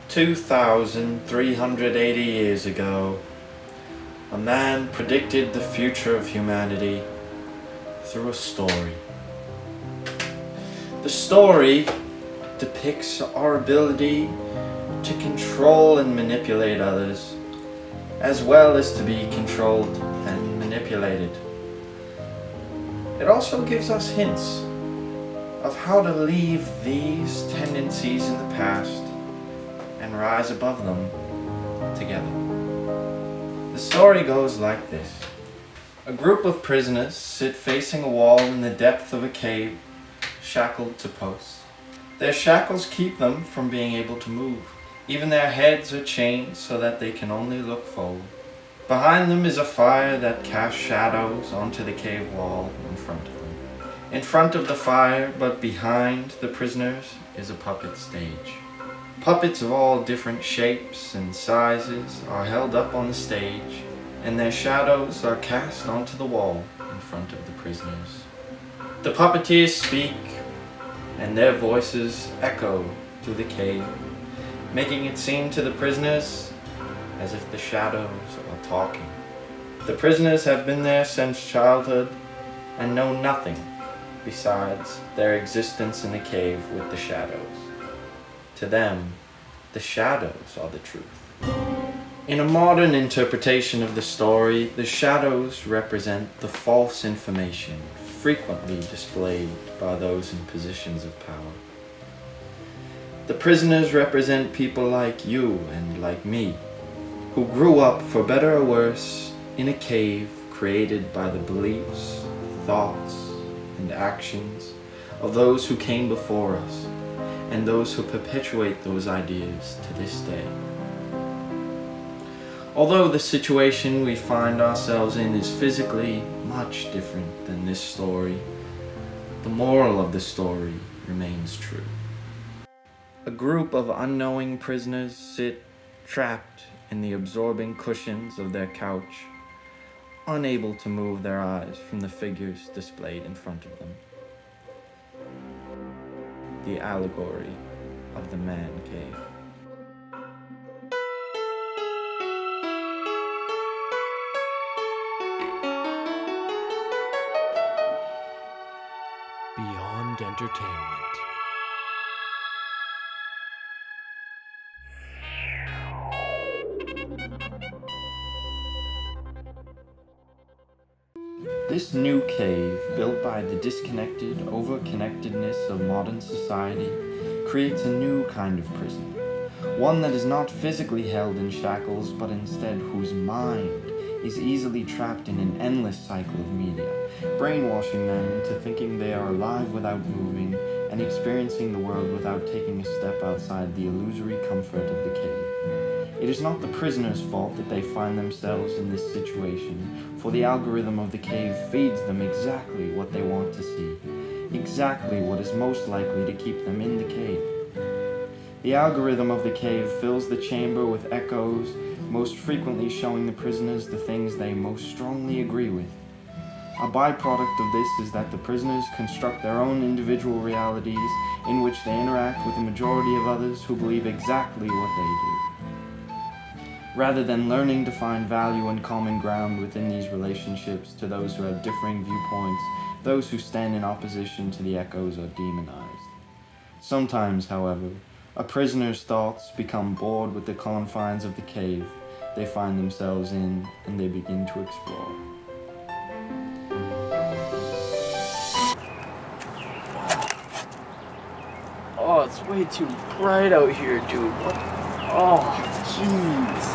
2,380 years ago, a man predicted the future of humanity through a story. The story depicts our ability to control and manipulate others, as well as to be controlled and manipulated. It also gives us hints of how to leave these tendencies in the past and rise above them together. The story goes like this. A group of prisoners sit facing a wall in the depth of a cave, shackled to posts. Their shackles keep them from being able to move. Even their heads are chained so that they can only look forward. Behind them is a fire that casts shadows onto the cave wall in front of them. In front of the fire, but behind the prisoners, is a puppet stage. Puppets of all different shapes and sizes are held up on the stage, and their shadows are cast onto the wall in front of the prisoners. The puppeteers speak, and their voices echo through the cave, making it seem to the prisoners as if the shadows are talking. The prisoners have been there since childhood and know nothing besides their existence in the cave with the shadows. To them, the shadows are the truth. In a modern interpretation of the story, the shadows represent the false information frequently displayed by those in positions of power. The prisoners represent people like you and like me, who grew up, for better or worse, in a cave created by the beliefs, thoughts, and actions of those who came before us, and those who perpetuate those ideas to this day. Although the situation we find ourselves in is physically much different than this story, the moral of the story remains true. A group of unknowing prisoners sit trapped in the absorbing cushions of their couch, unable to move their eyes from the figures displayed in front of them. The Allegory of the Man Cave. Beyond entertainment. This new cave, built by the disconnected over-connectedness of modern society, creates a new kind of prison. One that is not physically held in shackles, but instead whose mind is easily trapped in an endless cycle of media, brainwashing them into thinking they are alive without moving and experiencing the world without taking a step outside the illusory comfort of the cave. It is not the prisoner's fault that they find themselves in this situation, for the algorithm of the cave feeds them exactly what they want to see, exactly what is most likely to keep them in the cave. The algorithm of the cave fills the chamber with echoes, most frequently showing the prisoners the things they most strongly agree with. A byproduct of this is that the prisoners construct their own individual realities in which they interact with the majority of others who believe exactly what they do. Rather than learning to find value and common ground within these relationships to those who have differing viewpoints, those who stand in opposition to the echoes are demonized. Sometimes, however, a prisoner's thoughts become bored with the confines of the cave they find themselves in, and they begin to explore. Oh, it's way too bright out here, dude. What? Oh, jeez.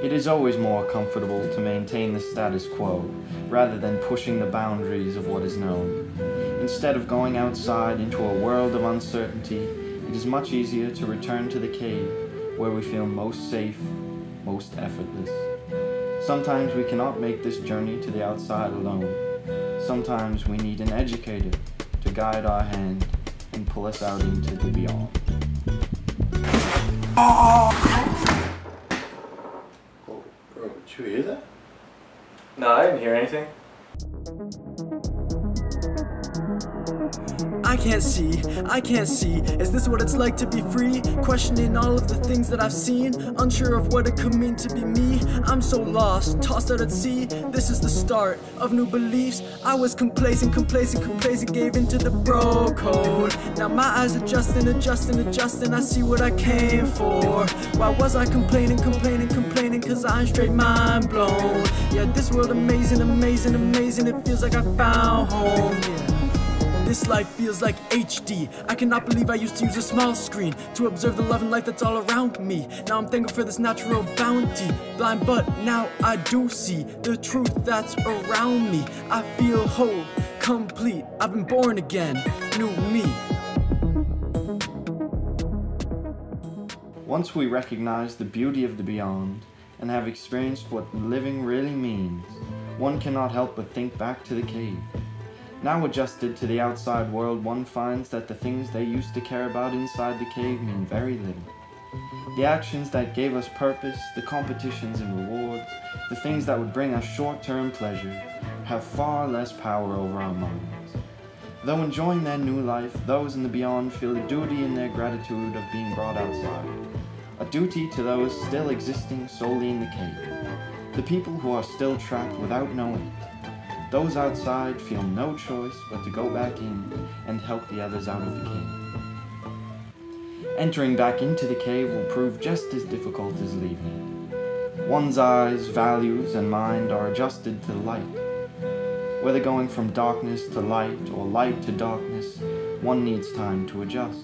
It is always more comfortable to maintain the status quo, rather than pushing the boundaries of what is known. Instead of going outside into a world of uncertainty, it is much easier to return to the cave, where we feel most safe, most effortless. Sometimes we cannot make this journey to the outside alone. Sometimes we need an educator to guide our hand and pull us out into the beyond. Oh, bro, did you hear that? No, I didn't hear anything. I can't see, is this what it's like to be free? Questioning all of the things that I've seen, unsure of what it could mean to be me. I'm so lost, tossed out at sea. This is the start of new beliefs. I was complacent, gave into the bro code. Now my eyes adjusting, I see what I came for. Why was I complaining, cause I'm straight mind blown. Yeah, this world amazing, it feels like I found home, yeah. This life feels like HD. I cannot believe I used to use a small screen to observe the love and light that's all around me. Now I'm thankful for this natural bounty. Blind, but now I do see the truth that's around me. I feel whole, complete. I've been born again, new me. Once we recognize the beauty of the beyond and have experienced what living really means, one cannot help but think back to the cave. Now adjusted to the outside world, one finds that the things they used to care about inside the cave mean very little. The actions that gave us purpose, the competitions and rewards, the things that would bring us short-term pleasure, have far less power over our minds. Though enjoying their new life, those in the beyond feel a duty in their gratitude of being brought outside. A duty to those still existing solely in the cave. The people who are still trapped without knowing it. Those outside feel no choice but to go back in and help the others out of the cave. Entering back into the cave will prove just as difficult as leaving. One's eyes, values, and mind are adjusted to the light. Whether going from darkness to light or light to darkness, one needs time to adjust.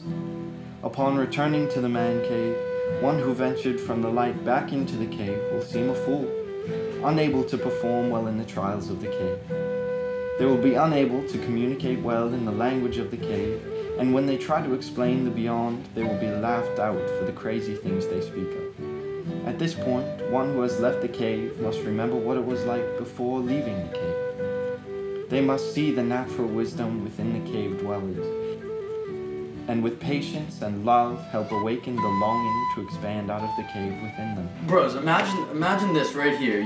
Upon returning to the man cave, one who ventured from the light back into the cave will seem a fool, unable to perform well in the trials of the cave. They will be unable to communicate well in the language of the cave, and when they try to explain the beyond, they will be laughed out for the crazy things they speak of. At this point, one who has left the cave must remember what it was like before leaving the cave. They must see the natural wisdom within the cave dwellers, and with patience and love help awaken the longing to expand out of the cave within them. Bros, imagine this right here.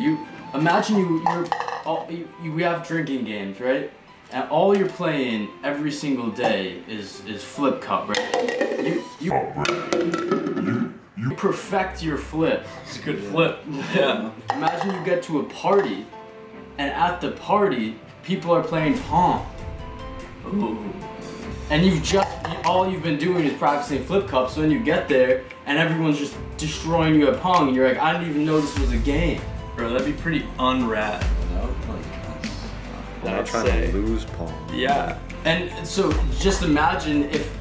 We have drinking games, right? And all you're playing every single day is flip cup, right? You perfect your flip. It's a good flip. Yeah. Imagine you get to a party, and at the party, people are playing Pong. Ooh. And all you've been doing is practicing flip cups, so then you get there, and everyone's just destroying you at Pong, and you're like, I didn't even know this was a game. Bro, that'd be pretty unrad. They're trying to lose Pong. Yeah. And so just imagine if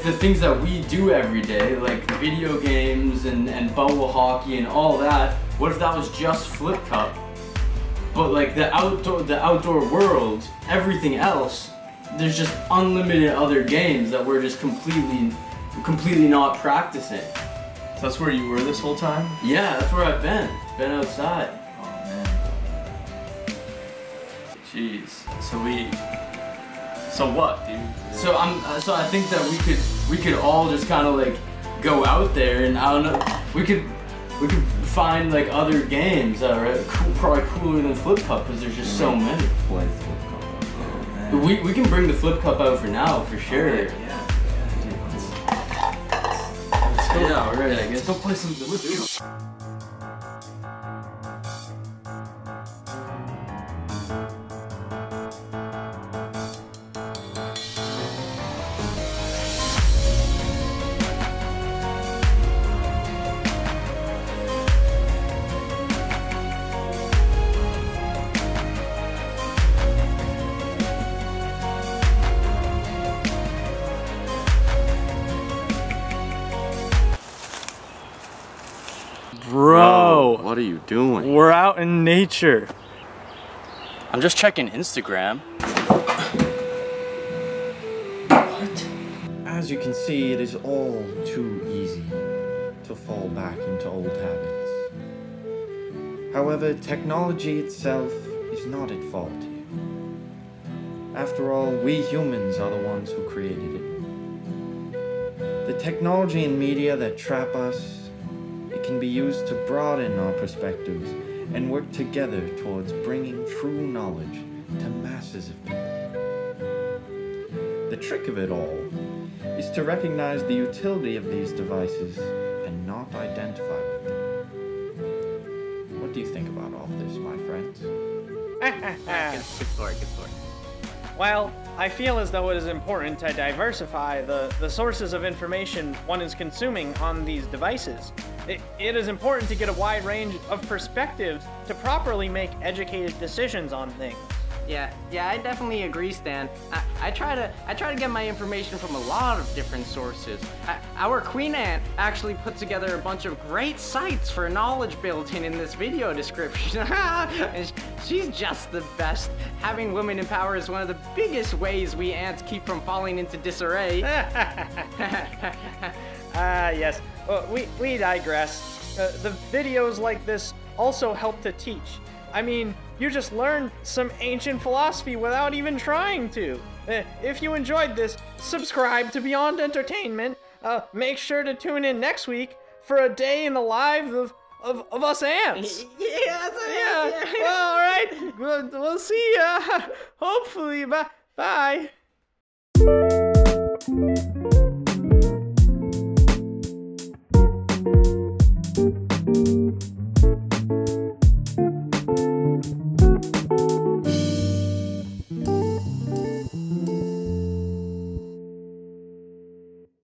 the things that we do every day, like video games and bubble hockey and all that, what if that was just flip cup? But like the outdoor world, everything else, there's just unlimited other games that we're just completely not practicing. So that's where you were this whole time? Yeah, that's where I've been. Been outside. Oh man. Jeez. So what, dude? So I think that we could all just kind of like go out there, and I don't know, we could find like other games that are probably cooler than flip cup, because there's just so many. Play flip cup. Oh man. We can bring the flip cup out for now, for sure. Yeah. Dude, let's go. Yeah, alright, I guess. Let's go play some flip cup. Bro, What are you doing? we're out in nature. I'm just checking Instagram. What? As you can see, it is all too easy to fall back into old habits. However, technology itself is not at fault here. After all, we humans are the ones who created it. The technology and media that trap us, it can be used to broaden our perspectives and work together towards bringing true knowledge to masses of people. The trick of it all is to recognize the utility of these devices and not identify with them. What do you think about all this, my friends? Good story, good story. Well, I feel as though it is important to diversify the sources of information one is consuming on these devices. It is important to get a wide range of perspectives to properly make educated decisions on things. Yeah, I definitely agree, Stan. I try to get my information from a lot of different sources. Our Queen Ant actually put together a bunch of great sites for knowledge building in this video description. She's just the best. Having women in power is one of the biggest ways we ants keep from falling into disarray. Yes. We digress. The videos like this also help to teach. I mean, you just learned some ancient philosophy without even trying to. If you enjoyed this, subscribe to Beyond Entertainment. Make sure to tune in next week for a day in the life of us ants. Yeah. Well, all right. We'll see ya. Hopefully. Bye.